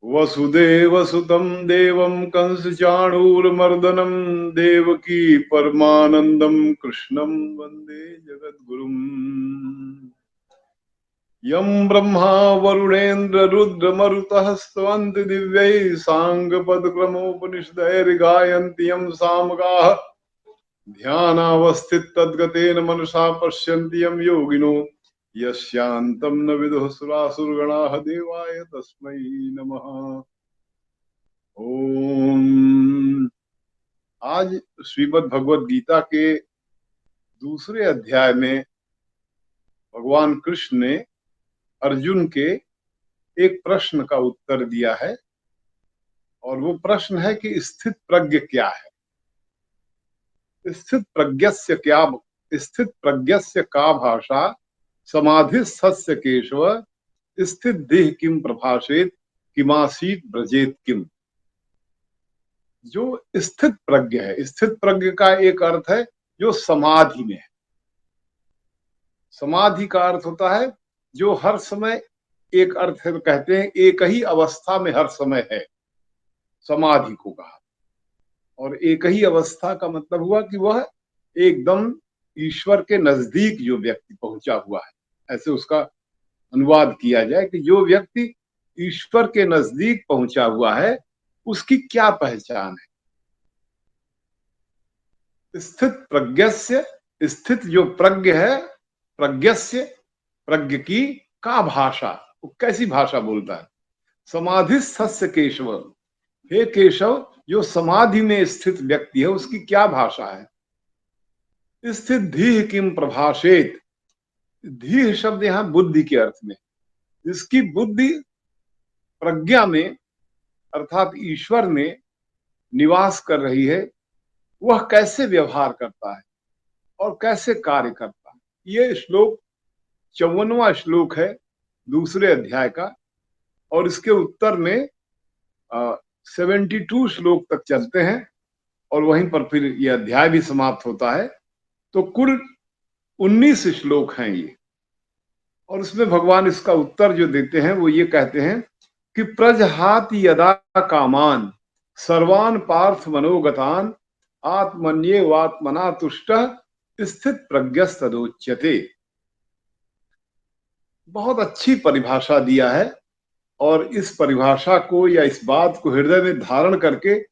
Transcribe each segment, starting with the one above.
वसुदेवसुतं देवं कंसचाणूरमर्दनं देवकी परमानन्दं कृष्णं वन्दे जगद्गुरुम्। यं ब्रह्मा वरुणेन्द्र रुद्रमरुतः स्तवन्ति दिव्यैः साङ्गपदक्रमोपनिषदैर्गायन्ति यं सामगाः ध्यानावस्थिततद्गतेन मनसा पश्यन्ति यं योगिनो यस्यान्तं न विदुः सुरासुरगणाः देवाय तस्मै नमः। ओम। आज श्रीमद् भगवद गीता के दूसरे अध्याय में भगवान कृष्ण ने अर्जुन के एक प्रश्न का उत्तर दिया है, और वो प्रश्न है कि स्थित प्रज्ञ क्या है। स्थित प्रज्ञस्य का भाषा समाधिस्थस्य केशव स्थित देह किम प्रभाषेत किमासीत ब्रजेत किम। जो स्थित प्रज्ञ है, स्थित प्रज्ञ का एक अर्थ है जो समाधि में है। समाधि का अर्थ होता है जो हर समय, एक अर्थ है कहते हैं एक ही अवस्था में हर समय है, समाधि को कहा। और एक ही अवस्था का मतलब हुआ कि वह एकदम ईश्वर के नजदीक जो व्यक्ति पहुंचा हुआ है, ऐसे उसका अनुवाद किया जाए कि जो व्यक्ति ईश्वर के नजदीक पहुंचा हुआ है उसकी क्या पहचान है। स्थित प्रज्ञस्य, स्थित जो प्रज्ञ है, प्रज्ञस्य प्रज्ञ की का भाषा, वो कैसी भाषा बोलता है। समाधिस्थस्य केशव, हे केशव जो समाधि में स्थित व्यक्ति है उसकी क्या भाषा है। स्थित धीह किम प्रभाषेत, धीह शब्द यहां बुद्धि के अर्थ में, जिसकी बुद्धि प्रज्ञा में अर्थात ईश्वर में निवास कर रही है, वह कैसे व्यवहार करता है और कैसे कार्य करता है। ये श्लोक 54वां श्लोक है दूसरे अध्याय का, और इसके उत्तर में 72 श्लोक तक चलते हैं और वहीं पर फिर यह अध्याय भी समाप्त होता है। तो कुल 19 श्लोक हैं ये, और उसमें भगवान इसका उत्तर जो देते हैं वो ये कहते हैं कि प्रजहाति यदा कामान सर्वान पार्थ मनोगतान आत्मन्येवात्मना तुष्टः स्थित प्रज्ञस्तदोच्यते। बहुत अच्छी परिभाषा दिया है, और इस परिभाषा को या इस बात को हृदय में धारण करके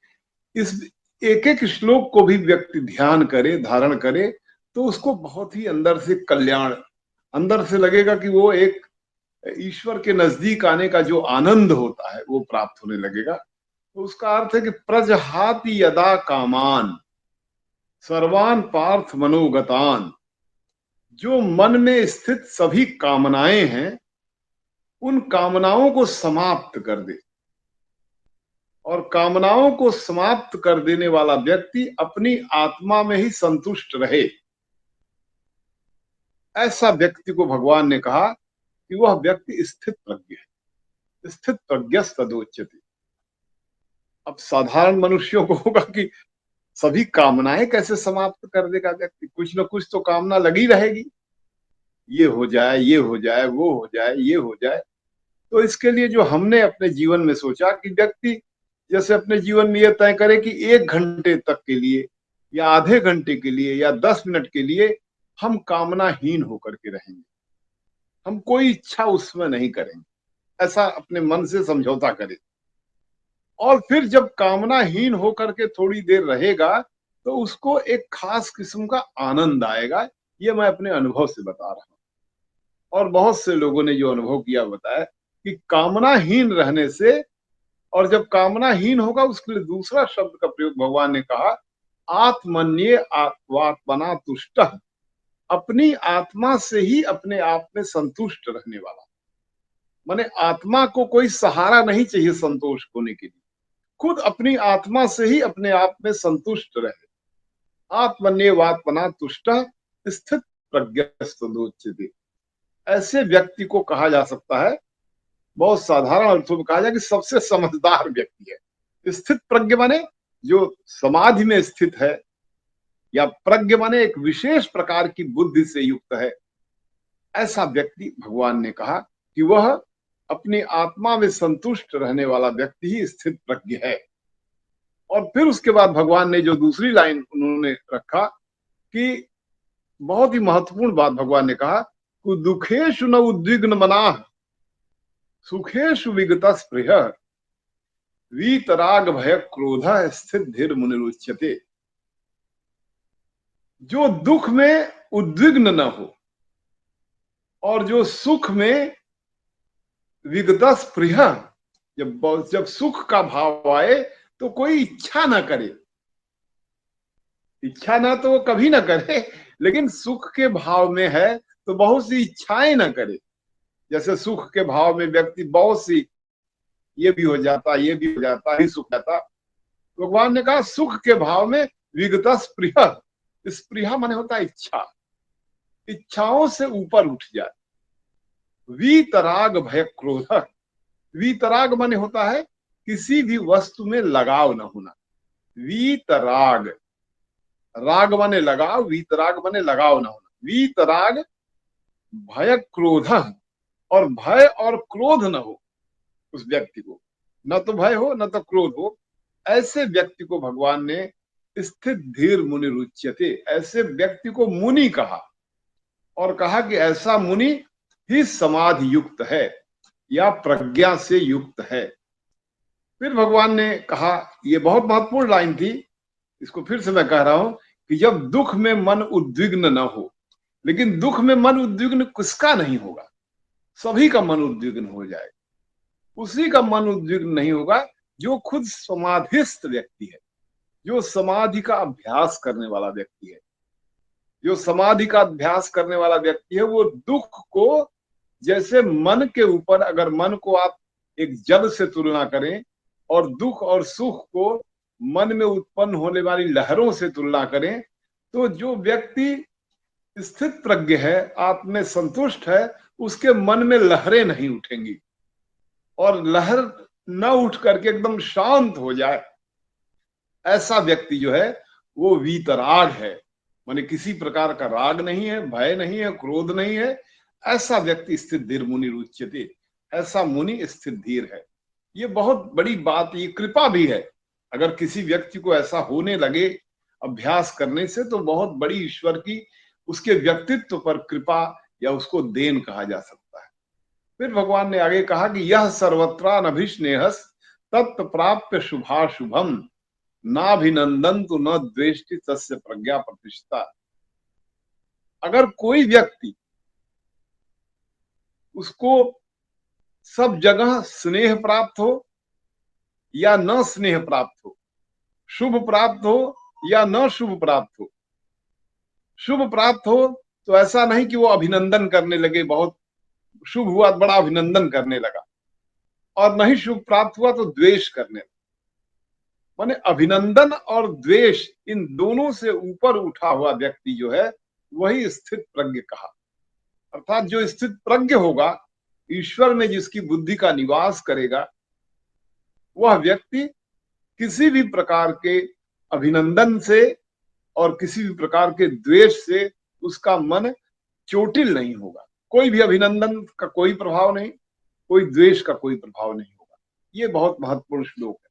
इस एक एक श्लोक को भी व्यक्ति ध्यान करे, धारण करे, तो उसको बहुत ही अंदर से कल्याण, अंदर से लगेगा कि वो एक ईश्वर के नजदीक आने का जो आनंद होता है वो प्राप्त होने लगेगा। तो उसका अर्थ है कि प्रजहाति यदा कामान सर्वान पार्थ मनोगतान, जो मन में स्थित सभी कामनाएं हैं उन कामनाओं को समाप्त कर दे, और कामनाओं को समाप्त कर देने वाला व्यक्ति अपनी आत्मा में ही संतुष्ट रहे, ऐसा व्यक्ति को भगवान ने कहा कि वह व्यक्ति स्थित प्रज्ञ है। स्थित प्रज्ञस्तदोच्यते। अब साधारण मनुष्यों को होगा कि सभी कामनाएं कैसे समाप्त कर देगा व्यक्ति, कुछ न कुछ तो कामना लगी रहेगी, ये हो जाए, ये हो जाए, वो हो जाए, ये हो जाए। तो इसके लिए जो हमने अपने जीवन में सोचा कि व्यक्ति जैसे अपने जीवन में यह तय करे कि 1 घंटे तक के लिए या आधे घंटे के लिए या 10 मिनट के लिए हम कामनाहीन होकर के रहेंगे, हम कोई इच्छा उसमें नहीं करेंगे, ऐसा अपने मन से समझौता करें। और फिर जब कामनाहीन होकर के थोड़ी देर रहेगा तो उसको एक खास किस्म का आनंद आएगा। ये मैं अपने अनुभव से बता रहा हूं, और बहुत से लोगों ने जो अनुभव किया बताया कि कामनाहीन रहने से, और जब कामनाहीन होगा उसके लिए दूसरा शब्द का प्रयोग भगवान ने कहा, आत्मन्ये आत्मना तुष्ट, अपनी आत्मा से ही अपने आप में संतुष्ट रहने वाला। माने आत्मा को कोई सहारा नहीं चाहिए संतोष होने के लिए, खुद अपनी आत्मा से ही अपने आप में संतुष्ट रहे। आत्मन्येवात्मना तुष्ट स्थित प्रज्ञस्तदोच्यते। ऐसे व्यक्ति को कहा जा सकता है, बहुत साधारण अर्थों में कहा जाए कि सबसे समझदार व्यक्ति है। स्थित प्रज्ञ माने जो समाधि में स्थित है, या प्रज्ञ माने एक विशेष प्रकार की बुद्धि से युक्त है। ऐसा व्यक्ति भगवान ने कहा कि वह अपनी आत्मा में संतुष्ट रहने वाला व्यक्ति ही स्थित प्रज्ञ है। और फिर उसके बाद भगवान ने जो दूसरी लाइन उन्होंने रखा कि बहुत ही महत्वपूर्ण बात भगवान ने कहा कि दुखेशु न उद्विग्न मनाः सुखेशु विगत स्पृह वीतराग भय क्रोध स्थित धीर मुनिरुच्यते। जो दुख में उद्विग्न न हो और जो सुख में विगत स्पृह, जब सुख का भाव आए तो कोई इच्छा ना करे, इच्छा ना तो वो कभी ना करे, लेकिन सुख के भाव में है तो बहुत सी इच्छाएं ना करे। जैसे सुख के भाव में व्यक्ति बहुत सी ये भी हो जाता, ये भी हो जाता, ही सुख जाता। भगवान ने कहा सुख के भाव में विगत स्पृह, स्पृहा माने होता है इच्छा, इच्छाओं से ऊपर उठ जाए। वीतराग भय क्रोध, वीतराग माने होता है किसी भी वस्तु में लगाव न होना। वीतराग, राग माने लगाव, वीतराग माने लगाव न होना। वीतराग भय क्रोध, और भय और क्रोध न हो उस व्यक्ति को, न तो भय हो न तो क्रोध हो। ऐसे व्यक्ति को भगवान ने स्थित धीर मुनि रुच्यते, ऐसे व्यक्ति को मुनि कहा और कहा कि ऐसा मुनि ही समाधि युक्त है या प्रज्ञा से युक्त है। फिर भगवान ने कहा, ये बहुत महत्वपूर्ण लाइन थी, इसको फिर से मैं कह रहा हूं कि जब दुख में मन उद्विग्न न हो, लेकिन दुख में मन उद्विग्न किसका नहीं होगा, सभी का मन उद्विग्न हो जाएगा। उसी का मन उद्विग्न नहीं होगा जो खुद समाधिस्थ व्यक्ति है, जो समाधि का अभ्यास करने वाला व्यक्ति है। जो समाधि का अभ्यास करने वाला व्यक्ति है वो दुख को, जैसे मन के ऊपर, अगर मन को आप एक जल से तुलना करें और दुख और सुख को मन में उत्पन्न होने वाली लहरों से तुलना करें, तो जो व्यक्ति स्थित प्रज्ञ है, आत्म में संतुष्ट है, उसके मन में लहरें नहीं उठेंगी। और लहर न उठ करके एकदम शांत हो जाए, ऐसा व्यक्ति जो है वो वीतराग है, माने किसी प्रकार का राग नहीं है, भय नहीं है, क्रोध नहीं है। ऐसा व्यक्ति स्थित धीर मुनि रुच्यते, ऐसा मुनि स्थित धीर है। ये बहुत बड़ी बात, ये कृपा भी है। अगर किसी व्यक्ति को ऐसा होने लगे अभ्यास करने से, तो बहुत बड़ी ईश्वर की उसके व्यक्तित्व पर कृपा या उसको देन कहा जा सकता है। फिर भगवान ने आगे कहा कि यह सर्वत्र नभिस्नेहस तत्व प्राप्य शुभाशुभम नाभिनंदन्तु न द्वेष्टि तस्य प्रज्ञा प्रतिष्ठिता। अगर कोई व्यक्ति, उसको सब जगह स्नेह प्राप्त हो या न स्नेह प्राप्त हो, शुभ प्राप्त हो या न शुभ प्राप्त हो, शुभ प्राप्त हो तो ऐसा नहीं कि वो अभिनंदन करने लगे, बहुत शुभ हुआ बड़ा अभिनंदन करने लगा, और नहीं शुभ प्राप्त हुआ तो द्वेष करने लगा। माने अभिनंदन और द्वेष, इन दोनों से ऊपर उठा हुआ व्यक्ति जो है वही स्थित प्रज्ञ कहा। अर्थात जो स्थित प्रज्ञ होगा, ईश्वर में जिसकी बुद्धि का निवास करेगा, वह व्यक्ति किसी भी प्रकार के अभिनंदन से और किसी भी प्रकार के द्वेष से उसका मन चोटिल नहीं होगा। कोई भी अभिनंदन का कोई प्रभाव नहीं, कोई द्वेष का कोई प्रभाव नहीं होगा। ये बहुत महत्वपूर्ण श्लोक है।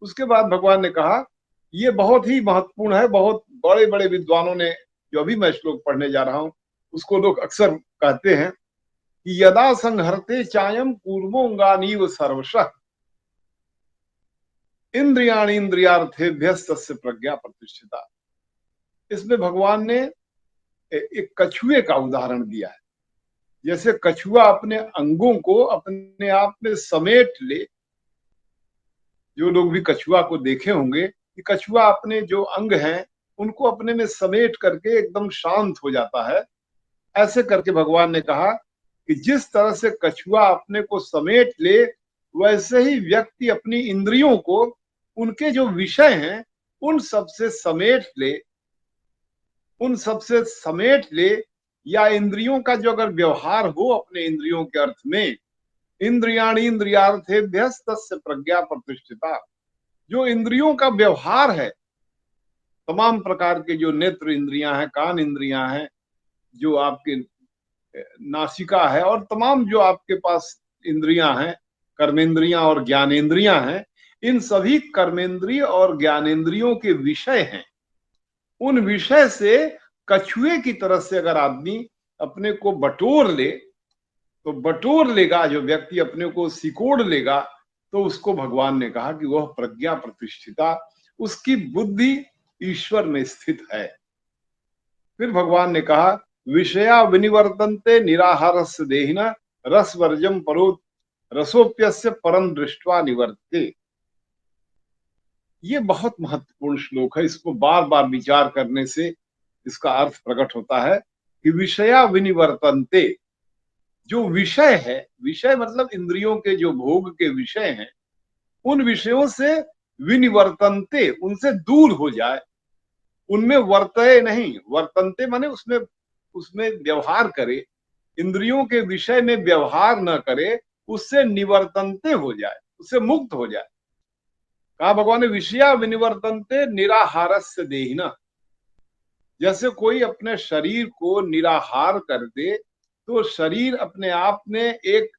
उसके बाद भगवान ने कहा, ये बहुत ही महत्वपूर्ण है, बहुत बड़े बड़े विद्वानों ने, जो अभी मैं श्लोक पढ़ने जा रहा हूं, उसको लोग अक्सर कहते हैं कि यदा संहरते चायम कूर्मोंगानीव सर्वशः इंद्रियाणि इंद्रियार्थेभ्यः तस्य प्रज्ञा प्रतिष्ठिता। इसमें भगवान ने एक कछुए का उदाहरण दिया है। जैसे कछुआ अपने अंगों को अपने आप में समेट ले, जो लोग भी कछुआ को देखे होंगे कि कछुआ अपने जो अंग हैं उनको अपने में समेट करके एकदम शांत हो जाता है। ऐसे करके भगवान ने कहा कि जिस तरह से कछुआ अपने को समेट ले, वैसे ही व्यक्ति अपनी इंद्रियों को, उनके जो विषय हैं उन सब से समेट ले, उन सब से समेट ले, या इंद्रियों का जो अगर व्यवहार हो अपने इंद्रियों के अर्थ में, इंद्रियाणि इंद्रियार्थेभ्यः तस्य प्रज्ञा प्रतिष्ठिता। जो इंद्रियों का व्यवहार है, तमाम प्रकार के जो नेत्र इंद्रियां हैं, कान इंद्रियां हैं, जो आपके नासिका है, और तमाम जो आपके पास इंद्रियां हैं, कर्मेंद्रियां और ज्ञानेंद्रियां हैं, इन सभी कर्मेंद्रिय और ज्ञानेंद्रियों के विषय हैं। उन विषय से कछुए की तरह से अगर आदमी अपने को बटोर ले, तो बटोर लेगा, जो व्यक्ति अपने को सिकोड़ लेगा, तो उसको भगवान ने कहा कि वह प्रज्ञा प्रतिष्ठिता, उसकी बुद्धि ईश्वर में स्थित है। फिर भगवान ने कहा विषया विनिवर्तन्ते निराहारस्य देहिना रसवर्जम परो रसोप्यस्य परम दृष्ट्वा निवर्ते। ये बहुत महत्वपूर्ण श्लोक है, इसको बार बार विचार करने से इसका अर्थ प्रकट होता है कि विषया विनिवर्तन्ते, जो विषय है, विषय मतलब इंद्रियों के जो भोग के विषय हैं, उन विषयों से विनिवर्तन्ते, उनसे दूर हो जाए, उनमें वर्तये नहीं, वर्तन्ते माने उसमें व्यवहार करे, इंद्रियों के विषय में व्यवहार न करे, उससे निवर्तन्ते हो जाए, उससे मुक्त हो जाए। कहा भगवान ने विषया विनिवर्तन्ते निराहारस्य देहिना, जैसे कोई अपने शरीर को निराहार कर दे, तो शरीर अपने आप में एक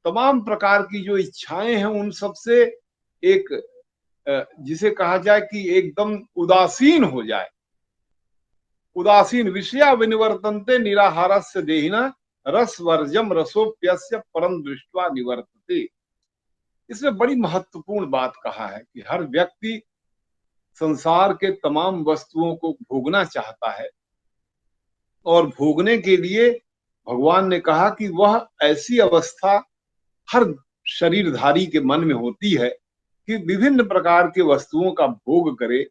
तमाम प्रकार की जो इच्छाएं हैं उन सब से एक जिसे कहा जाए कि एकदम उदासीन हो जाए, उदासीन। विषया विनिवर्तन्ते निराहारस्य देहिना रसवर्जम रसोप्यस्य परम दृष्ट्वा निवर्तते। इसमें बड़ी महत्वपूर्ण बात कहा है कि हर व्यक्ति संसार के तमाम वस्तुओं को भोगना चाहता है, और भोगने के लिए भगवान ने कहा कि वह ऐसी अवस्था हर शरीरधारी के मन में होती है कि विभिन्न प्रकार के वस्तुओं का भोग करे,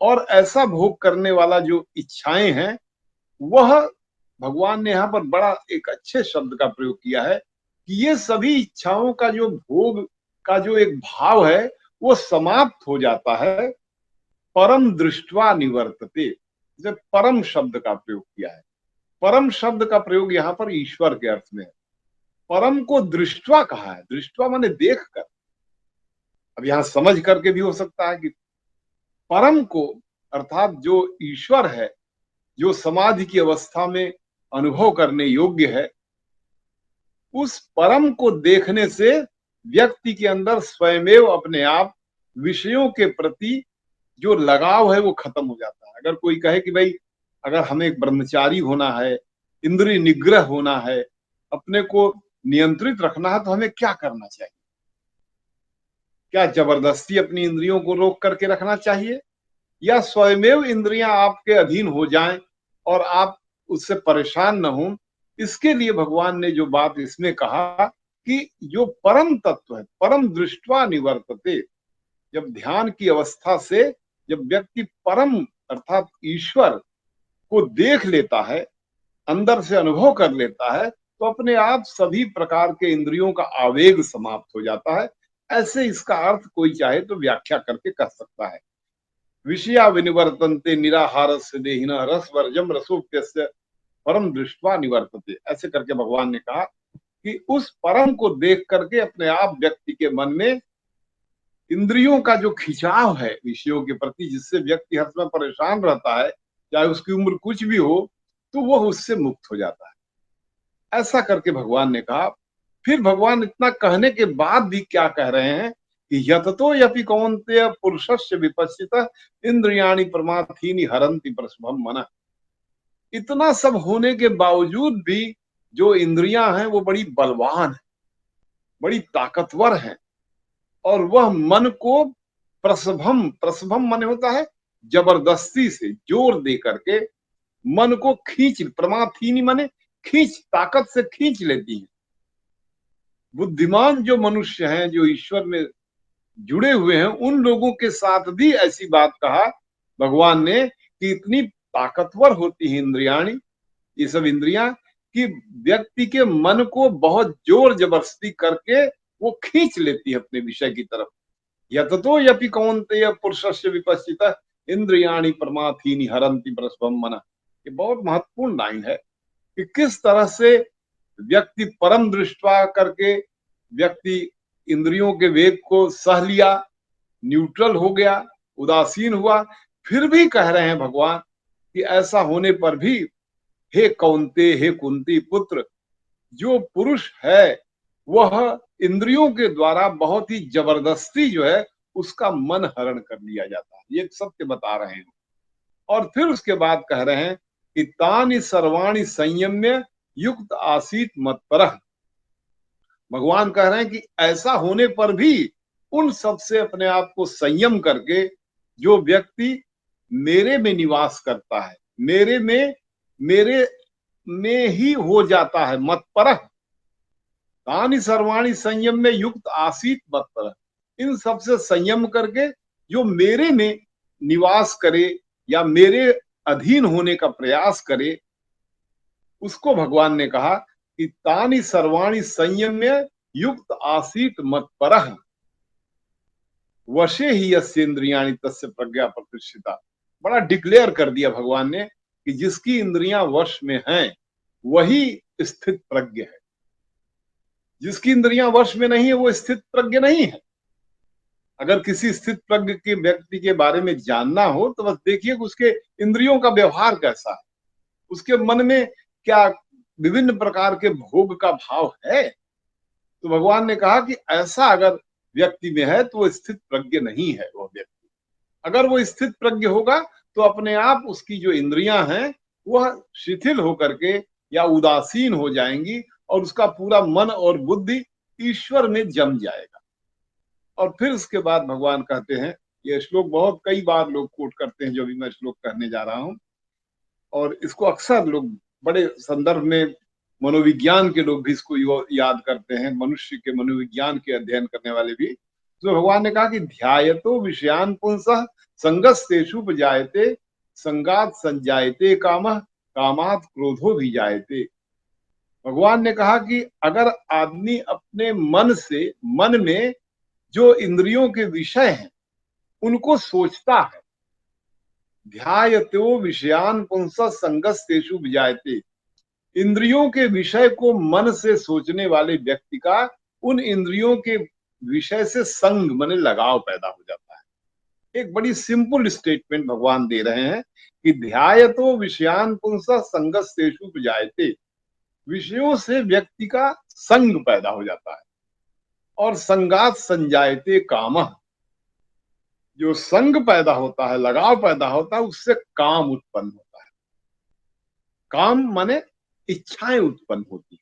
और ऐसा भोग करने वाला जो इच्छाएं हैं, वह भगवान ने यहाँ पर बड़ा एक अच्छे शब्द का प्रयोग किया है कि ये सभी इच्छाओं का जो भोग का जो एक भाव है वो समाप्त हो जाता है, परम दृष्ट्वा निवर्तते। जैसे परम शब्द का प्रयोग किया है, परम शब्द का प्रयोग यहाँ पर ईश्वर के अर्थ में है। परम को दृष्ट्वा कहा है, दृष्ट्वा माने देख कर, अब यहां समझ करके भी हो सकता है कि परम को अर्थात जो ईश्वर है, जो समाधि की अवस्था में अनुभव करने योग्य है, उस परम को देखने से व्यक्ति के अंदर स्वयमेव अपने आप विषयों के प्रति जो लगाव है वो खत्म हो जाता है। अगर कोई कहे कि भाई अगर हमें एक ब्रह्मचारी होना है, इंद्रिय निग्रह होना है, अपने को नियंत्रित रखना है, तो हमें क्या करना चाहिए? क्या जबरदस्ती अपनी इंद्रियों को रोक करके रखना चाहिए, या स्वयमेव इंद्रियां आपके अधीन हो जाएं और आप उससे परेशान न हो? इसके लिए भगवान ने जो बात इसमें कहा कि जो परम तत्व है, परम दृष्ट्वा निवर्तते, जब ध्यान की अवस्था से जब व्यक्ति परम अर्थात ईश्वर को देख लेता है, अंदर से अनुभव कर लेता है, तो अपने आप सभी प्रकार के इंद्रियों का आवेग समाप्त हो जाता है। ऐसे इसका अर्थ कोई चाहे तो व्याख्या करके कह सकता है। विषया विनिवर्तन्ते निराहारस्य देहिना रसवर्जम रसोप्यस्य परम दृष्ट्वा निवर्तते। ऐसे करके भगवान ने कहा कि उस परम को देख करके अपने आप व्यक्ति के मन में इंद्रियों का जो खिंचाव है विषयों के प्रति, जिससे व्यक्ति हर समय परेशान रहता है, चाहे उसकी उम्र कुछ भी हो, तो वह उससे मुक्त हो जाता है। ऐसा करके भगवान ने कहा। फिर भगवान इतना कहने के बाद भी क्या कह रहे हैं कि यततो यपि कौन्तेय पुरुषस्य विपश्चितः इंद्रियाणि प्रमाथीनि हरन्ति प्रसभम मनः। इतना सब होने के बावजूद भी जो इंद्रियां हैं वो बड़ी बलवान है, बड़ी ताकतवर है, और वह मन को प्रसभम, प्रसभम मन होता है जबरदस्ती से जोर दे करके मन को खींच, प्रमाथीनि माने खींच, ताकत से खींच लेती है। बुद्धिमान जो मनुष्य हैं, जो ईश्वर में जुड़े हुए हैं, उन लोगों के साथ भी ऐसी बात कहा भगवान ने कि इतनी ताकतवर होती है इंद्रियाणी, ये सब इंद्रियां, कि व्यक्ति के मन को बहुत जोर जबरदस्ती करके वो खींच लेती है अपने विषय की तरफ। यततो यपि कौन्तेय पुरुषस्य विपश्चितः इंद्रियाणि प्रमाथीनि हरन्ति प्रसभम मनः। ये बहुत महत्वपूर्ण लाइन है कि किस तरह से व्यक्ति परम दृष्टवा करके व्यक्ति इंद्रियों के वेग को सह लिया, न्यूट्रल हो गया, उदासीन हुआ, फिर भी कह रहे हैं भगवान कि ऐसा होने पर भी हे कौन्ते, हे कुंती पुत्र, जो पुरुष है वह इंद्रियों के द्वारा बहुत ही जबरदस्ती जो है उसका मन हरण कर लिया जाता है। ये सत्य बता रहे हैं। और फिर उसके बाद कह रहे हैं कि तानि सर्वाणि संयम्य युक्त आसीत मत्परः। भगवान कह रहे हैं कि ऐसा होने पर भी उन सब से अपने आप को संयम करके जो व्यक्ति मेरे में निवास करता है, मेरे में ही हो जाता है, मत्परः तानि सर्वाणि संयम में युक्त आसीत मत्परः, इन सब से संयम करके जो मेरे में निवास करे या मेरे अधीन होने का प्रयास करे, उसको भगवान ने कहा कि तानि सर्वाणि संयम्य युक्त आसीत मत्परः वशे ही यस्येन्द्रियाणि तस्य प्रज्ञा प्रतिष्ठिता। बड़ा डिक्लेयर कर दिया भगवान ने कि जिसकी इंद्रियां वश में हैं वही स्थित प्रज्ञ है। जिसकी इंद्रियां वश में नहीं है वो स्थित प्रज्ञ नहीं है। अगर किसी स्थित प्रज्ञ के व्यक्ति के बारे में जानना हो तो बस देखिए कि उसके इंद्रियों का व्यवहार कैसा है, उसके मन में क्या विभिन्न प्रकार के भोग का भाव है। तो भगवान ने कहा कि ऐसा अगर व्यक्ति में है तो वो स्थित प्रज्ञ नहीं है। वो व्यक्ति अगर वो स्थित प्रज्ञ होगा तो अपने आप उसकी जो इंद्रियां हैं वह शिथिल होकर के या उदासीन हो जाएंगी और उसका पूरा मन और बुद्धि ईश्वर में जम जाएगा। और फिर उसके बाद भगवान कहते हैं, ये श्लोक बहुत कई बार लोग कोट करते हैं जो भी मैं श्लोक कहने जा रहा हूं, और इसको अक्सर लोग बड़े संदर्भ में मनोविज्ञान के लोग भी इसको याद करते हैं, मनुष्य के मनोविज्ञान के अध्ययन करने वाले भी। तो भगवान ने कहा कि ध्यायतो विषयान पुंसः संगस्तेषु उपजायते संगात संजायते कामः कामात क्रोधो भी जायते। भगवान ने कहा कि अगर आदमी अपने मन में जो इंद्रियों के विषय हैं उनको सोचता है, ध्यायतो विषयान पुंसः संगस्तेषु उपजायते, इंद्रियों के विषय को मन से सोचने वाले व्यक्ति का उन इंद्रियों के विषय से संग माने लगाव पैदा हो जाता है। एक बड़ी सिंपल स्टेटमेंट भगवान दे रहे हैं कि ध्यायतो विषयान पुंसः संगस्तेषु उपजायते, विषयों से व्यक्ति का संग पैदा हो जाता है। और संगात संजायते कामः, जो संग पैदा होता है, लगाव पैदा होता है, उससे काम उत्पन्न होता है। काम माने इच्छाएं उत्पन्न होती है।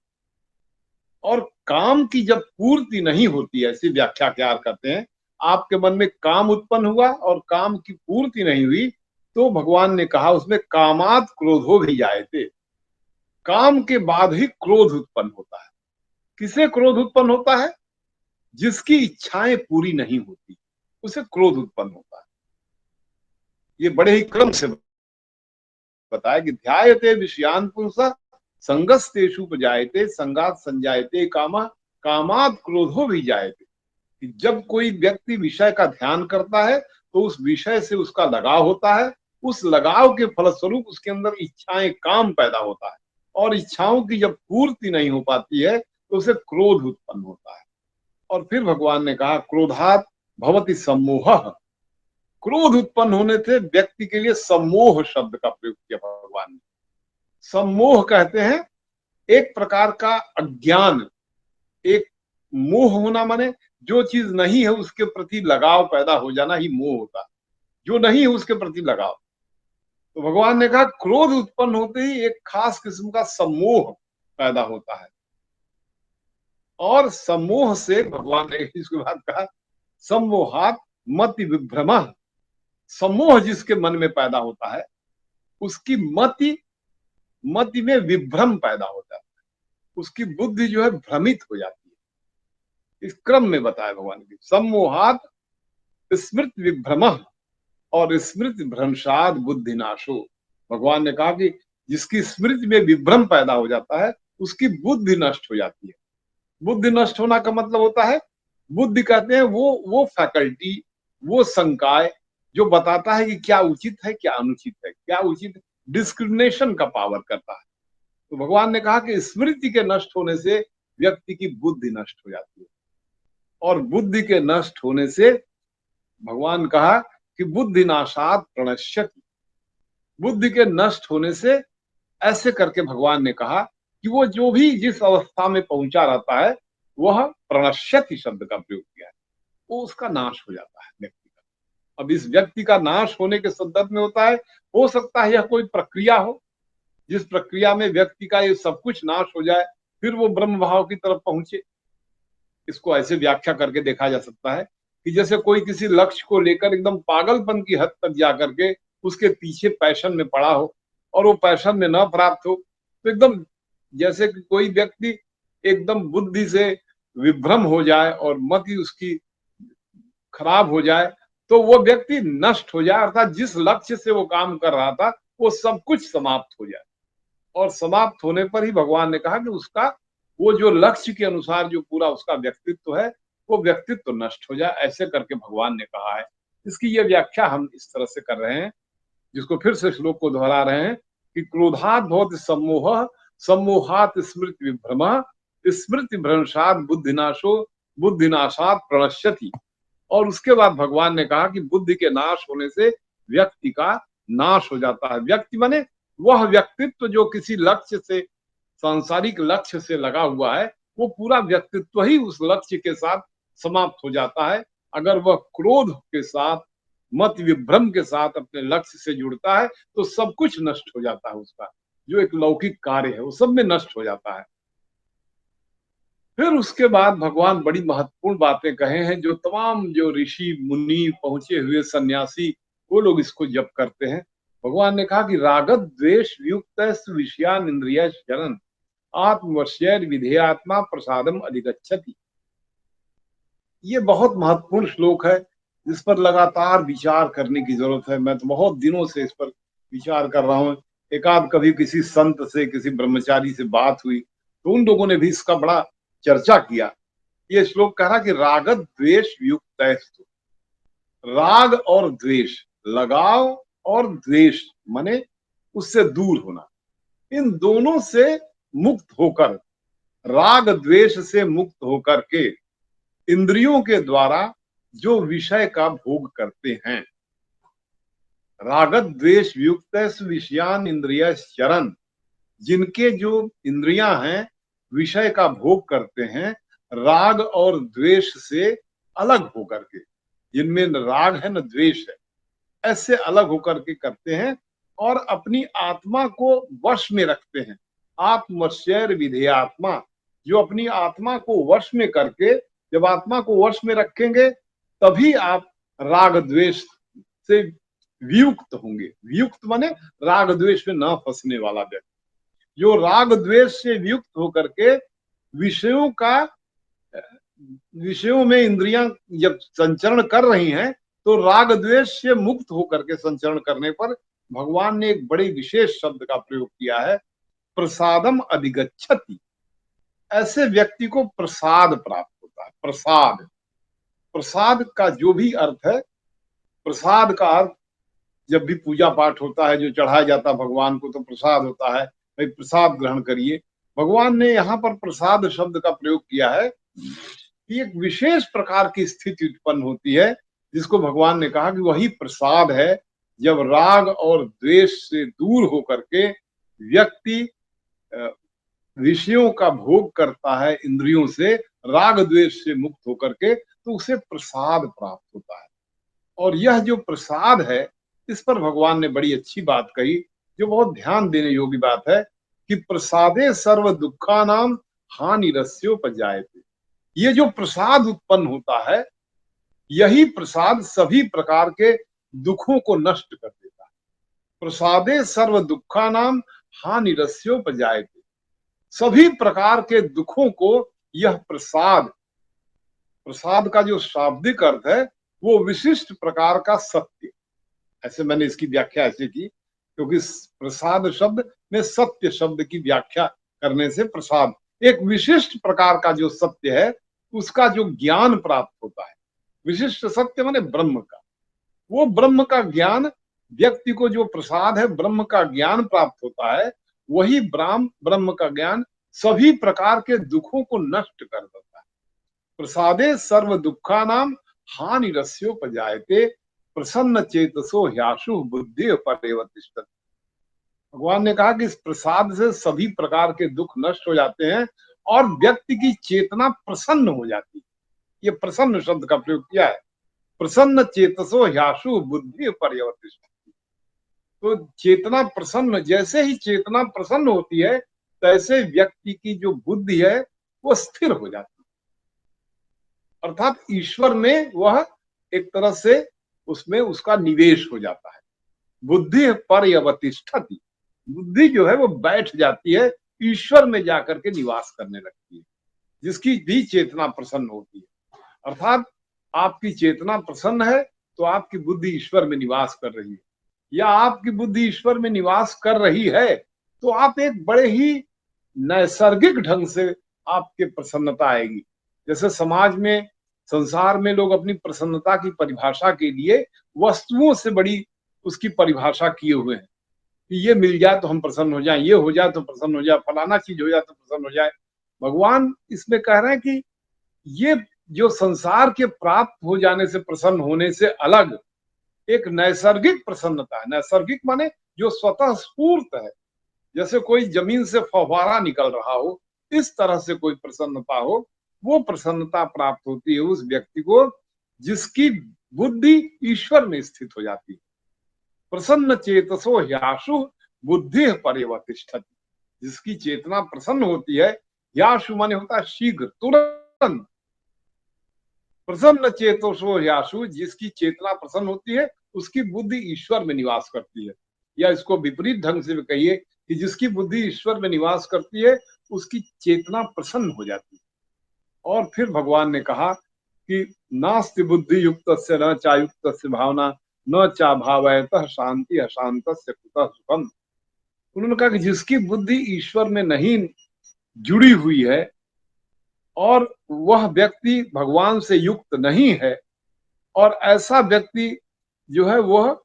और काम की जब पूर्ति नहीं होती, ऐसी व्याख्याकार करते हैं, आपके मन में काम उत्पन्न हुआ और काम की पूर्ति नहीं हुई तो भगवान ने कहा उसमें कामात क्रोधो भी जायते, काम के बाद ही क्रोध उत्पन्न होता है। किसे क्रोध उत्पन्न होता है? जिसकी इच्छाएं पूरी नहीं होती उसे क्रोध उत्पन्न होता है। ये बड़े ही क्रम से बताया कि ध्यायते विषयान पुंसः संगस्तेषु उपजायते संगात संजायते कामः कामात क्रोधो भी जायते। जब कोई व्यक्ति विषय का ध्यान करता है तो उस विषय से उसका लगाव होता है, उस लगाव के फलस्वरूप उसके अंदर इच्छाएं, काम पैदा होता है, और इच्छाओं की जब पूर्ति नहीं हो पाती है तो उसे क्रोध उत्पन्न होता है। और फिर भगवान ने कहा क्रोधात भवति सम्मोहः, क्रोध उत्पन्न होने से व्यक्ति के लिए सम्मोह शब्द का प्रयोग किया भगवान ने। सम्मोह कहते हैं एक प्रकार का अज्ञान, एक मोह होना, माने जो चीज नहीं है उसके प्रति लगाव पैदा हो जाना ही मोह होता है, जो नहीं है उसके प्रति लगाव। तो भगवान ने कहा क्रोध उत्पन्न होते ही एक खास किस्म का सम्मोह पैदा होता है। और सम्मोह से भगवान ने इसके बाद कहा सम्मोहात मति विभ्रमः, सम्मोह जिसके मन में पैदा होता है उसकी मति में विभ्रम पैदा होता है, उसकी बुद्धि जो है भ्रमित हो जाती है। इस क्रम में बताया भगवान की सम्मोहात स्मृति विभ्रमः और स्मृति भ्रंशाद बुद्धि नाशो। भगवान ने कहा कि जिसकी स्मृति में विभ्रम पैदा हो जाता है उसकी बुद्धि नष्ट हो जाती है। बुद्धि नष्ट होना का मतलब होता है, बुद्धि कहते हैं वो फैकल्टी, वो संकाय जो बताता है कि क्या उचित है क्या अनुचित है, क्या उचित, डिस्क्रिमिनेशन का पावर करता है। तो भगवान ने कहा कि स्मृति के नष्ट होने से व्यक्ति की बुद्धि नष्ट हो जाती है, और बुद्धि के नष्ट होने से भगवान कहा कि बुद्धि नाशात प्रणश्यति, बुद्धि के नष्ट होने से, ऐसे करके भगवान ने कहा कि वो जो भी जिस अवस्था में पहुंचा रहता है वह प्रणश्यति शब्द का प्रयोग किया है, वो उसका नाश हो जाता है व्यक्ति का। अब इस व्यक्ति का नाश होने के संदर्भ में होता है, हो सकता है यह कोई प्रक्रिया हो जिस प्रक्रिया में व्यक्ति का ये सब कुछ नाश हो जाए, फिर वो ब्रह्म भाव की तरफ पहुंचे। इसको ऐसे व्याख्या करके देखा जा सकता है कि जैसे कोई किसी लक्ष्य को लेकर एकदम पागलपन की हद तक जाकर के उसके पीछे पैशन में पड़ा हो और वो पैशन में न प्राप्त हो, तो एकदम जैसे कि कोई व्यक्ति एकदम बुद्धि से विभ्रम हो जाए और मति उसकी खराब हो जाए, तो वो व्यक्ति नष्ट हो जाए, अर्थात जिस लक्ष्य से वो काम कर रहा था वो सब कुछ समाप्त हो जाए। और समाप्त होने पर ही भगवान ने कहा कि उसका वो जो लक्ष्य के अनुसार जो पूरा उसका व्यक्तित्व है वो व्यक्तित्व नष्ट हो जाए, ऐसे करके भगवान ने कहा है। इसकी ये व्याख्या हम इस तरह से कर रहे हैं, जिसको फिर से श्लोक को दोहरा रहे हैं कि क्रोधात भवति सम्मोह, सम्मोहात स्मृति विभ्रम, स्मृति भ्रंशात बुद्धिनाशो, बुद्धिनाशात प्रणश्यति। और उसके बाद भगवान ने कहा कि बुद्धि के नाश होने से व्यक्ति का नाश हो जाता है। व्यक्ति माने वह व्यक्तित्व जो किसी लक्ष्य से, सांसारिक लक्ष्य से लगा हुआ है, वो पूरा व्यक्तित्व ही उस लक्ष्य के साथ समाप्त हो जाता है। अगर वह क्रोध के साथ, मत विभ्रम के साथ अपने लक्ष्य से जुड़ता है तो सब कुछ नष्ट हो जाता है, उसका जो एक लौकिक कार्य है वो सब में नष्ट हो जाता है। फिर उसके बाद भगवान बड़ी महत्वपूर्ण बातें कहे हैं, जो तमाम जो ऋषि मुनि पहुंचे हुए सन्यासी वो लोग इसको जप करते हैं। भगवान ने कहा कि रागत द्वेष युक्त विषयान इंद्रिय शरण आत्मवश्यर विधेयात्मा प्रसादम अधिगच्छति। ये बहुत महत्वपूर्ण श्लोक है जिस पर लगातार विचार करने की जरूरत है। मैं तो बहुत दिनों से इस पर विचार कर रहा हूँ। एक आध कभी किसी संत से, किसी ब्रह्मचारी से बात हुई तो उन लोगों ने भी इसका बड़ा चर्चा किया। ये श्लोक कह रहा कि रागत द्वेष युक्त, राग और द्वेष, लगाव और द्वेष माने उससे दूर होना, इन दोनों से मुक्त होकर, राग द्वेष से मुक्त होकर के इंद्रियों के द्वारा जो विषय का भोग करते हैं, रागत द्वेष युक्त विषयान इंद्रिय चरण, जिनके जो इंद्रियां हैं विषय का भोग करते हैं राग और द्वेष से अलग होकर के, जिनमें न राग है न द्वेष है, ऐसे अलग होकर के करते हैं और अपनी आत्मा को वश में रखते हैं। आत्मवश्यर विधेयात्मा, जो अपनी आत्मा को वश में करके, जब आत्मा को वश में रखेंगे तभी आप राग द्वेष से वियुक्त होंगे। वियुक्त माने राग द्वेष में न फंसने वाला व्यक्ति। जो राग द्वेष से वियुक्त होकर के विषयों में इंद्रियां जब संचरण कर रही हैं, तो राग द्वेष से मुक्त होकर के संचरण करने पर भगवान ने एक बड़े विशेष शब्द का प्रयोग किया है, प्रसादम अधिगच्छति। ऐसे व्यक्ति को प्रसाद प्राप्त होता है। प्रसाद, प्रसाद का जो भी अर्थ है, प्रसाद का अर्थ जब भी पूजा पाठ होता है, जो चढ़ाया जाता है भगवान को, तो प्रसाद होता है, भाई प्रसाद ग्रहण करिए। भगवान ने यहाँ पर प्रसाद शब्द का प्रयोग किया है कि एक विशेष प्रकार की स्थिति उत्पन्न होती है, जिसको भगवान ने कहा कि वही प्रसाद है जब राग और द्वेष से दूर होकर के व्यक्ति विषयों का भोग करता है, इंद्रियों से राग द्वेष से मुक्त होकर के, तो उसे प्रसाद प्राप्त होता है। और यह जो प्रसाद है, इस पर भगवान ने बड़ी अच्छी बात कही, जो बहुत ध्यान देने योग्य बात है कि प्रसादे सर्व दुखानाम हानिरस्योपजायते। ये जो प्रसाद उत्पन्न होता है, यही प्रसाद सभी प्रकार के दुखों को नष्ट कर देता है। प्रसादे सर्व दुखानाम हानिरस्योपजायते, सभी प्रकार के दुखों को यह प्रसाद, प्रसाद का जो शाब्दिक अर्थ है वो विशिष्ट प्रकार का सत्य, ऐसे मैंने इसकी व्याख्या ऐसे की, क्योंकि प्रसाद शब्द में सत्य शब्द की व्याख्या करने से प्रसाद एक विशिष्ट प्रकार का जो सत्य है उसका जो ज्ञान प्राप्त होता है। विशिष्ट सत्य माने ब्रह्म का, वो ब्रह्म का ज्ञान व्यक्ति को, जो प्रसाद है ब्रह्म का ज्ञान प्राप्त होता है, वही ब्रह्म का ज्ञान सभी प्रकार के दुखों को नष्ट कर देता है। प्रसादे सर्व दुखानाम हानिरस्योपजायते प्रसन्न चेतसो ह्याशु बुद्धि परिवर्तिष्ठति। भगवान ने कहा कि इस प्रसाद से सभी प्रकार के दुख नष्ट हो जाते हैं और व्यक्ति की चेतना प्रसन्न हो जाती है। ये प्रसन्न शब्द का प्रयोग किया है। प्रसन्न चेतसो ह्याशु बुद्धि पर्यवतिष्ठति। तो चेतना प्रसन्न, जैसे ही चेतना प्रसन्न होती है तैसे व्यक्ति की जो बुद्धि है वो स्थिर हो जाती है, अर्थात ईश्वर में वह एक तरह से उसमें उसका निवेश हो जाता है। बुद्धि पर्यवतिष्ठति, बुद्धि जो है वो बैठ जाती है, ईश्वर में जाकर के निवास करने लगती है, जिसकी भी चेतना प्रसन्न होती है। अर्थात आपकी चेतना प्रसन्न है तो आपकी बुद्धि ईश्वर में निवास कर रही है, या आपकी बुद्धि ईश्वर में निवास कर रही है तो आप एक बड़े ही नैसर्गिक ढंग से आपके प्रसन्नता आएगी। जैसे समाज में, संसार में लोग अपनी प्रसन्नता की परिभाषा के लिए वस्तुओं से बड़ी उसकी परिभाषा किए हुए हैं कि ये मिल जाए तो हम प्रसन्न हो जाएं, ये हो जाए तो प्रसन्न हो जाए, फलाना चीज हो जाए तो प्रसन्न हो जाए। भगवान इसमें कह रहे हैं कि ये जो संसार के प्राप्त हो जाने से प्रसन्न होने से अलग एक नैसर्गिक प्रसन्नता है। नैसर्गिक माने जो स्वतः स्फूर्त है, जैसे कोई जमीन से फव्वारा निकल रहा हो, इस तरह से कोई प्रसन्नता हो, वो प्रसन्नता प्राप्त होती है उस व्यक्ति को जिसकी बुद्धि ईश्वर में स्थित हो जाती है। प्रसन्न चेतसो ह्याशु बुद्धि पर्यवतिष्ठति, जिसकी चेतना प्रसन्न होती है, ह्याशु माने होता है शीघ्र, तुरंत। प्रसन्न चेतसो ह्याशु, जिसकी चेतना प्रसन्न होती है उसकी बुद्धि ईश्वर में निवास करती है। या इसको विपरीत ढंग से भी कहिए कि जिसकी बुद्धि ईश्वर में निवास करती है उसकी चेतना प्रसन्न हो जाती है। और फिर भगवान ने कहा कि नास्ति बुद्धि युक्तस्य न चायुक्तस्य भावना न चा भावयतः शांति अशांतस्य कुतः सुखम। उन्होंने कहा कि जिसकी बुद्धि ईश्वर में नहीं जुड़ी हुई है और वह व्यक्ति भगवान से युक्त नहीं है, और ऐसा व्यक्ति जो है वह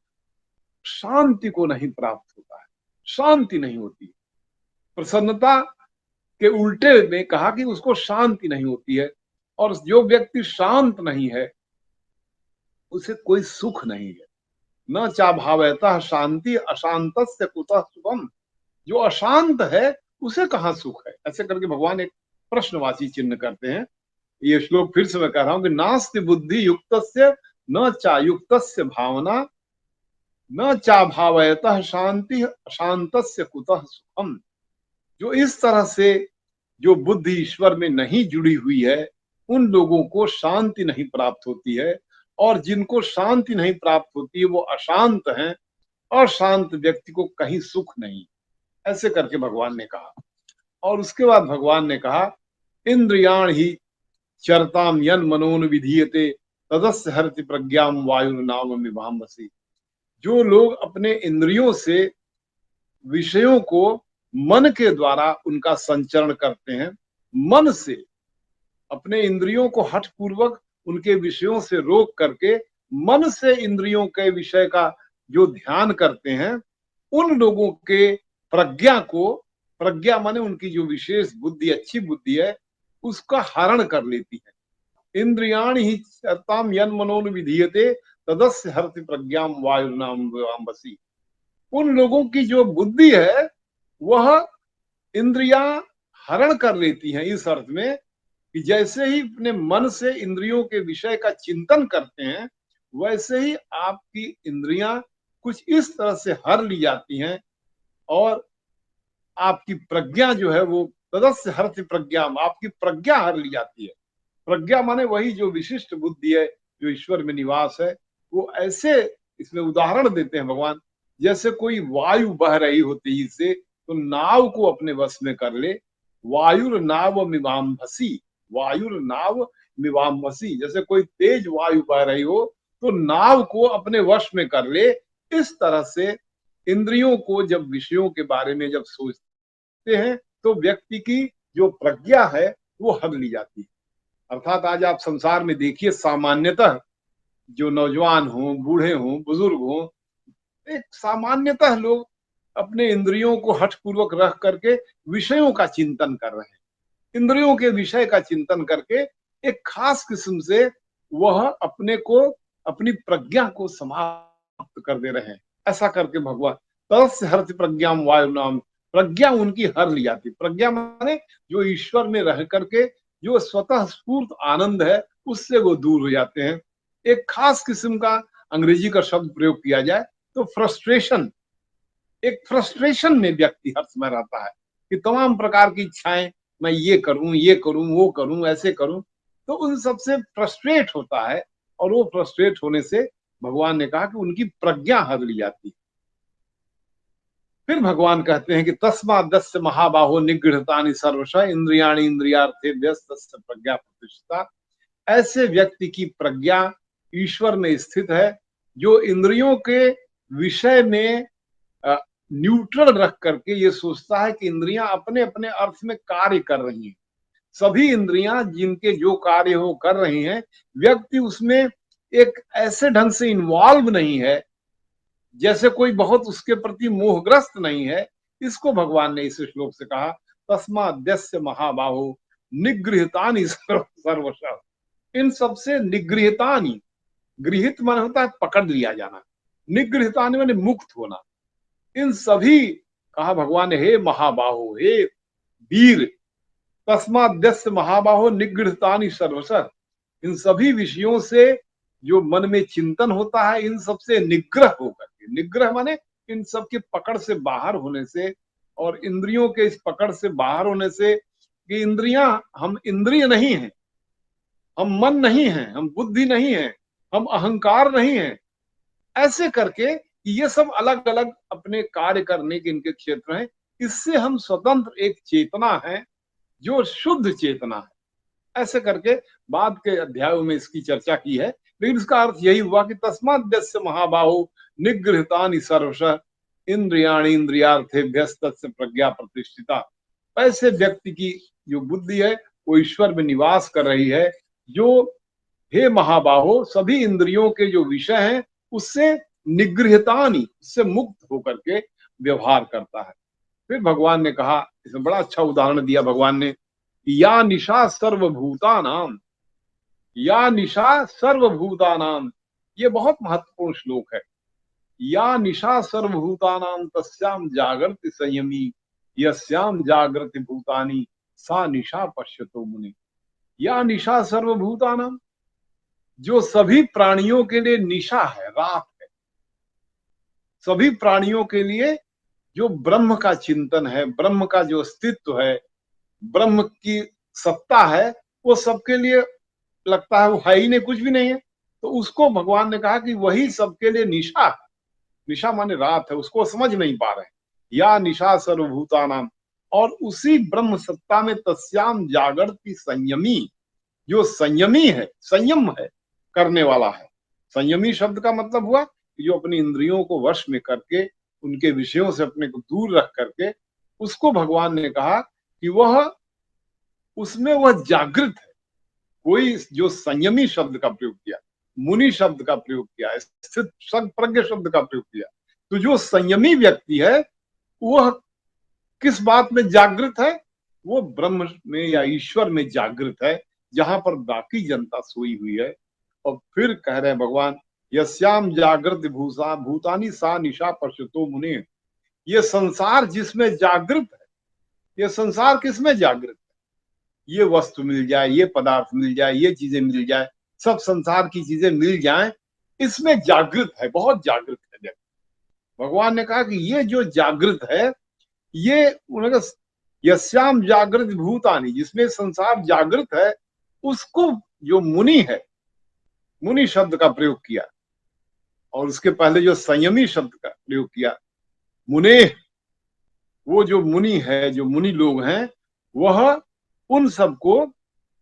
शांति को नहीं प्राप्त होता है, शांति नहीं होती। प्रसन्नता के उल्टे में कहा कि उसको शांति नहीं होती है, और जो व्यक्ति शांत नहीं है उसे कोई सुख नहीं है। न चा भावयतः शांति अशांतस्य कुतः सुखम, जो अशांत है उसे कहाँ सुख है। ऐसे करके भगवान एक प्रश्नवाची चिन्ह करते हैं। ये श्लोक फिर से मैं कह रहा हूं कि नास्ति बुद्धि युक्तस्य न चा युक्तस्य भावना न चा भावयतः शांति अशांतस्य कुतः सुखम। जो इस तरह से जो बुद्धि ईश्वर में नहीं जुड़ी हुई है उन लोगों को शांति नहीं प्राप्त होती है, और जिनको शांति नहीं प्राप्त होती है वो अशांत हैं, और शांत व्यक्ति को कहीं सुख नहीं। ऐसे करके भगवान ने कहा। और उसके बाद भगवान ने कहा इंद्रियाण ही चरताम यन मनोन विधीयते तदस्य हरति प्रज्ञाम वायुर्नाव मिवाम्भसि। जो लोग अपने इंद्रियों से विषयों को मन के द्वारा उनका संचरण करते हैं, मन से अपने इंद्रियों को हठ पूर्वक उनके विषयों से रोक करके मन से इंद्रियों के विषय का जो ध्यान करते हैं, उन लोगों के प्रज्ञा को, प्रज्ञा माने उनकी जो विशेष बुद्धि, अच्छी बुद्धि है, उसका हरण कर लेती है। इंद्रियाणि ही चरताम यन मनोन विधीयते तदस्य हरति प्रज्ञाम वायुर्नाम मिवाम्भसि। उन लोगों की जो बुद्धि है वह इंद्रियां हरण कर लेती हैं, इस अर्थ में कि जैसे ही अपने मन से इंद्रियों के विषय का चिंतन करते हैं वैसे ही आपकी इंद्रियां कुछ इस तरह से हर ली जाती हैं, और आपकी प्रज्ञा जो है वो तदस्य हरति प्रज्ञाम, आपकी प्रज्ञा हर ली जाती है। प्रज्ञा माने वही जो विशिष्ट बुद्धि है जो ईश्वर में निवास है। वो ऐसे इसमें उदाहरण देते हैं भगवान, जैसे कोई वायु बह रही हो तेजी से तो नाव को अपने वश में कर ले। वायुर नाव मिवाम्भसि, वायुर नाव मिवाम्भसि, जैसे कोई तेज वायु बह रही हो तो नाव को अपने वश में कर ले। इस तरह से इंद्रियों को जब विषयों के बारे में जब सोचते हैं तो व्यक्ति की जो प्रज्ञा है वो हर ली जाती है। अर्थात आज आप संसार में देखिए, सामान्यतः जो नौजवान हो, बूढ़े हो, बुजुर्ग हो, एक सामान्यतः लोग अपने इंद्रियों को हठ पूर्वक रख करके विषयों का चिंतन कर रहे हैं। इंद्रियों के विषय का चिंतन करके एक खास किस्म से वह अपने को, अपनी प्रज्ञा को समाप्त कर दे रहे हैं। ऐसा करके भगवान तस्य हरति प्रज्ञाम वायुर्नाम प्रज्ञा उनकी हर ली जाती। प्रज्ञा माने जो ईश्वर में रह करके जो स्वतः स्फूर्त आनंद है उससे वो दूर हो जाते हैं। एक खास किस्म का अंग्रेजी का शब्द प्रयोग किया जाए तो फ्रस्ट्रेशन, एक फ्रस्ट्रेशन में व्यक्ति हर समय रहता है कि तमाम प्रकार की इच्छाएं, मैं ये करूं, वो करूं, ऐसे करूं, तो उन सबसे फ्रस्ट्रेट होता है। और वो फ्रस्ट्रेट होने से भगवान ने कहा कि उनकी प्रज्ञा हर ली जाती है। फिर भगवान कहते हैं कि तस्मा दस्य महाबाहो निगृहतानि सर्वशः इंद्रियाणि इंद्रियार्थे व्यस्त प्रज्ञा प्रतिष्ठिता। ऐसे व्यक्ति की प्रज्ञा ईश्वर में स्थित है जो इंद्रियों के विषय में न्यूट्रल रख करके ये सोचता है कि इंद्रियां अपने अपने अर्थ में कार्य कर रही हैं। सभी इंद्रियां जिनके जो कार्य हो कर रही हैं, व्यक्ति उसमें एक ऐसे ढंग से इन्वॉल्व नहीं है जैसे कोई बहुत उसके प्रति मोहग्रस्त नहीं है। इसको भगवान ने इस श्लोक से कहा तस्माद्यस्य महाबाहो निगृहतानि सर्वशः। इन सबसे निगृहतानि, गृहित मन होता है पकड़ लिया जाना, निगृहतानि माने मुक्त होना। इन सभी कहा भगवान ने हे महाबाहो, हे वीर, तस्माद्यस्य महाबाहो निगृहतानि सर्वशः। इन सभी विषयों से जो मन में चिंतन होता है इन सबसे निग्रह होकर के, निग्रह माने इन सब के पकड़ से बाहर होने से और इंद्रियों के इस पकड़ से बाहर होने से कि इंद्रियां, हम इंद्रिय नहीं हैं, हम मन नहीं हैं, हम बुद्धि नहीं है, हम अहंकार नहीं है, ऐसे करके ये सब अलग अलग अपने कार्य करने के इनके क्षेत्र हैं। इससे हम स्वतंत्र एक चेतना है जो शुद्ध चेतना है। ऐसे करके बाद के अध्यायों में इसकी चर्चा की है, लेकिन इसका अर्थ यही हुआ कि तस्माद्यस्य महाबाहो निगृहतानि सर्वशः इंद्रियाणि इंद्रियार्थेभ्यस्तस्य प्रज्ञा प्रतिष्ठिता। ऐसे व्यक्ति की जो बुद्धि है वो ईश्वर में निवास कर रही है, जो हे महाबाहो सभी इंद्रियों के जो विषय हैं उससे निगृहतानि, उससे मुक्त होकर के व्यवहार करता है। फिर भगवान ने कहा, इसमें बड़ा अच्छा उदाहरण दिया भगवान ने, या निशा सर्वभूतानाम, या निशा सर्वभूतानाम। ये बहुत महत्वपूर्ण श्लोक है। या निशा सर्वभूतानाम तस्याम जागृति संयमी यस्याम जागृति भूतानि सा निशा पश्यतो मुनि। या निशा सर्वभूतानाम, जो सभी प्राणियों के लिए निशा है, रात है। सभी प्राणियों के लिए जो ब्रह्म का चिंतन है, ब्रह्म का जो अस्तित्व है, ब्रह्म की सत्ता है, वो सबके लिए लगता है वो है ही नहीं, कुछ भी नहीं है। तो उसको भगवान ने कहा कि वही सबके लिए निशा है। निशा माने रात है, उसको समझ नहीं पा रहे हैं। या निशा सर्वभूतानाम, और उसी ब्रह्म सत्ता में तस्याम जागृति संयमी, जो संयमी है, संयम है, करने वाला है। संयमी शब्द का मतलब हुआ कि जो अपनी इंद्रियों को वश में करके उनके विषयों से अपने को दूर रख करके, उसको भगवान ने कहा कि वह, उसमें वह जागृत है। कोई जो संयमी शब्द का प्रयोग किया, मुनि शब्द का प्रयोग किया, स्थित प्रज्ञ शब्द का प्रयोग किया, तो जो संयमी व्यक्ति है वह किस बात में जागृत है? वो ब्रह्म में या ईश्वर में जागृत है, जहां पर बाकी जनता सोई हुई है। और फिर कह रहे हैं भगवान, यस्याम जागृत भूसा भूतानी सा निशा पश्यतो मुने। ये संसार जिसमें जागृत है, ये संसार किसमें जागृत है? ये वस्तु मिल जाए, ये पदार्थ मिल जाए, ये चीजें मिल जाए, सब संसार की चीजें मिल जाएं, इसमें जागृत है, बहुत जागृत है। भगवान ने कहा कि ये जो जागृत है, ये उन्होंने यस्याम जागृत भूतानी, जिसमें संसार जागृत है, उसको जो मुनि है, मुनि शब्द का प्रयोग किया, और उसके पहले जो संयमी शब्द का प्रयोग किया, मुने, वो जो मुनि है, जो मुनि लोग हैं, वह उन सबको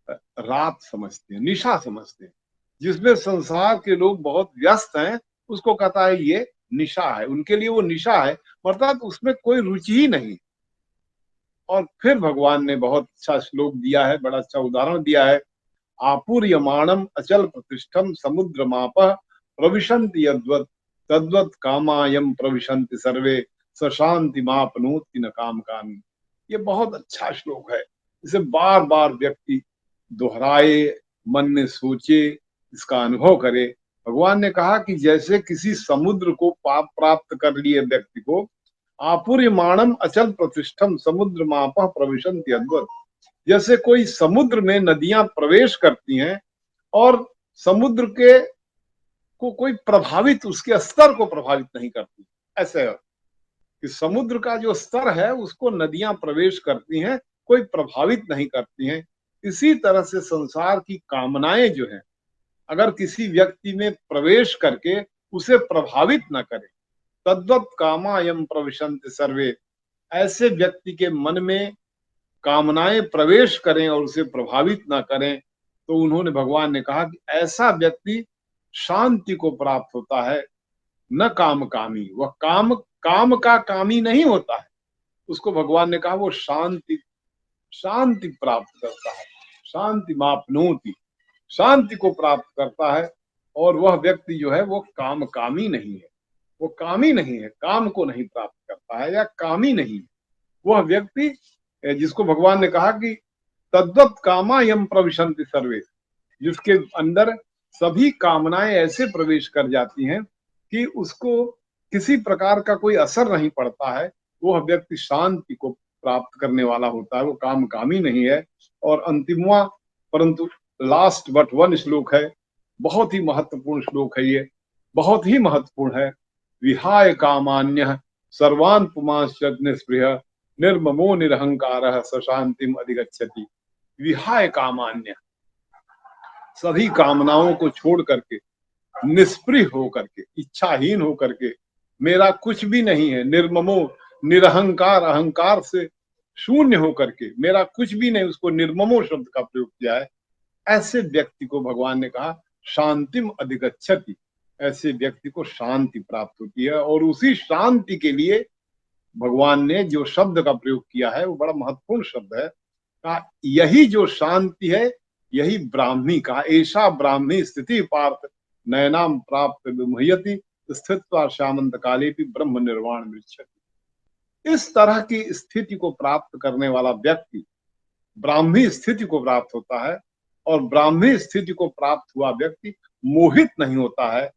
रात समझते हैं, निशा समझते हैं। जिसमें संसार के लोग बहुत व्यस्त हैं, उसको कहता है ये निशा है, उनके लिए वो निशा है, अर्थात उसमें कोई रुचि ही नहीं। और फिर भगवान ने बहुत अच्छा श्लोक दिया है, बड़ा अच्छा उदाहरण दिया है। आपूर्यमाणम अचल प्रतिष्ठम समुद्र माप प्रविशन्ति यद्वत् तद्वत् कामायम प्रविशन्ति सर्वे सशांति मापनोति न काम कामी। ये बहुत अच्छा श्लोक है, इसे बार बार व्यक्ति दोहराए, मन में सोचे, इसका अनुभव करे। भगवान ने कहा कि जैसे किसी समुद्र को पाप प्राप्त कर लिए व्यक्ति को, आपूर्यमाणम अचल प्रतिष्ठम समुद्र मापः प्रविशन्ति अद्वत्। जैसे कोई समुद्र में नदियां प्रवेश करती हैं और समुद्र के को कोई प्रभावित, उसके स्तर को प्रभावित नहीं करती, ऐसे कि समुद्र का जो स्तर है उसको नदियां प्रवेश करती हैं, कोई प्रभावित नहीं करती हैं। इसी तरह से संसार की कामनाएं जो है, अगर किसी व्यक्ति में प्रवेश करके उसे प्रभावित न करे, तद्वत् कामायम प्रविशन्ति सर्वे, ऐसे व्यक्ति के मन में कामनाएं प्रवेश करें और उसे प्रभावित ना करें, तो उन्होंने, भगवान ने कहा कि ऐसा व्यक्ति शांति को प्राप्त होता है। न काम कामी, वह काम का कामी नहीं होता है, उसको भगवान ने कहा वो शांति शांति प्राप्त करता है, शांति मापनोति, शांति को प्राप्त करता है। और वह व्यक्ति जो है वो काम कामी नहीं है, वो कामी नहीं है, काम को नहीं प्राप्त करता है या कामी नहीं है। वह व्यक्ति जिसको भगवान ने कहा कि तद्वत् कामा यम प्रविशन्ति सर्वे, जिसके अंदर सभी कामनाएं ऐसे प्रवेश कर जाती हैं कि उसको किसी प्रकार का कोई असर नहीं पड़ता है, वह व्यक्ति शांति को प्राप्त करने वाला होता है, वो काम कामी नहीं है। और अंतिमवा परंतु लास्ट बट वन श्लोक है, बहुत ही महत्वपूर्ण श्लोक है ये, बहुत ही महत्वपूर्ण है। विहाय कामान्यः सर्वान् पुमांश्च निःस्पृहः निर्ममो निरहंकारः स शांतिम अधिगच्छति। विहाय कामान्य, सभी कामनाओं को छोड़ करके, निष्प्रिय होकर के, इच्छाहीन होकर के, मेरा कुछ भी नहीं है, निर्ममो, निरहंकार, अहंकार से शून्य होकर के, मेरा कुछ भी नहीं, उसको निर्ममो शब्द का प्रयोग किया है। ऐसे व्यक्ति को भगवान ने कहा शांतिम अधिगच्छति, ऐसे व्यक्ति को शांति प्राप्त होती है। और उसी शांति के लिए भगवान ने जो शब्द का प्रयोग किया है वो बड़ा महत्वपूर्ण शब्द है। कहा यही जो शांति है यही ब्राह्मी, कहा ऐसा ब्राह्मी स्थिति पार्थ नयनाम प्राप्त विमुह्यति स्थित्वा श्यामंत काले भी ब्रह्म निर्वाण मृच्छति। इस तरह की स्थिति को प्राप्त करने वाला व्यक्ति ब्राह्मी स्थिति को प्राप्त होता है, और ब्राह्मी स्थिति को प्राप्त हुआ व्यक्ति मोहित नहीं होता है,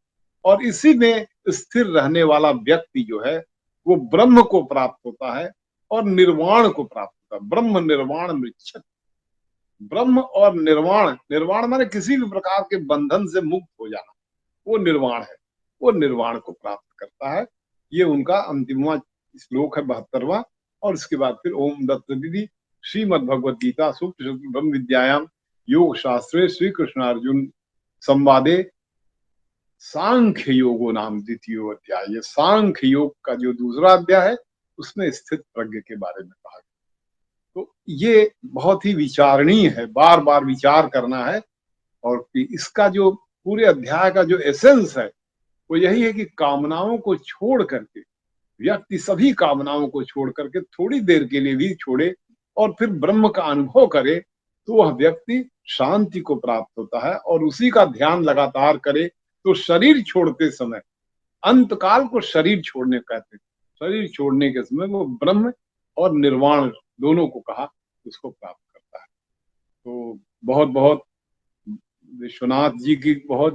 और इसी में स्थिर रहने वाला व्यक्ति जो है वो ब्रह्म को प्राप्त होता है और निर्वाण को प्राप्त होता है। ब्रह्म निर्वाण मृच्छति, ब्रह्म और निर्वाण, निर्वाण माने किसी भी प्रकार के बंधन से मुक्त हो जाना, वो निर्वाण है, वो निर्वाण को प्राप्त करता है। ये उनका अंतिमवा श्लोक है, 72वां। और इसके बाद फिर ओम दत्त दीदी श्रीमद् भगवद गीता सूक्ष्म ब्रह्म विद्यायाम योग शास्त्रे श्री कृष्ण अर्जुन संवादे सांख्य योगो नाम द्वितीय अध्याय। ये सांख्य योग का जो दूसरा अध्याय है उसमें स्थित प्रज्ञ के बारे में कहा गया। तो ये बहुत ही विचारणीय है, बार बार विचार करना है। और इसका जो पूरे अध्याय का जो एसेंस है वो यही है कि कामनाओं को छोड़ करके व्यक्ति, सभी कामनाओं को छोड़ करके थोड़ी देर के लिए भी छोड़े और फिर ब्रह्म का अनुभव करे, तो वह व्यक्ति शांति को प्राप्त होता है। और उसी का ध्यान लगातार करे तो शरीर छोड़ते समय, अंतकाल को शरीर छोड़ने कहते हैं, शरीर छोड़ने के समय वो ब्रह्म और निर्वाण दोनों को कहा, उसको प्राप्त करता है। तो बहुत बहुत विश्वनाथ जी की बहुत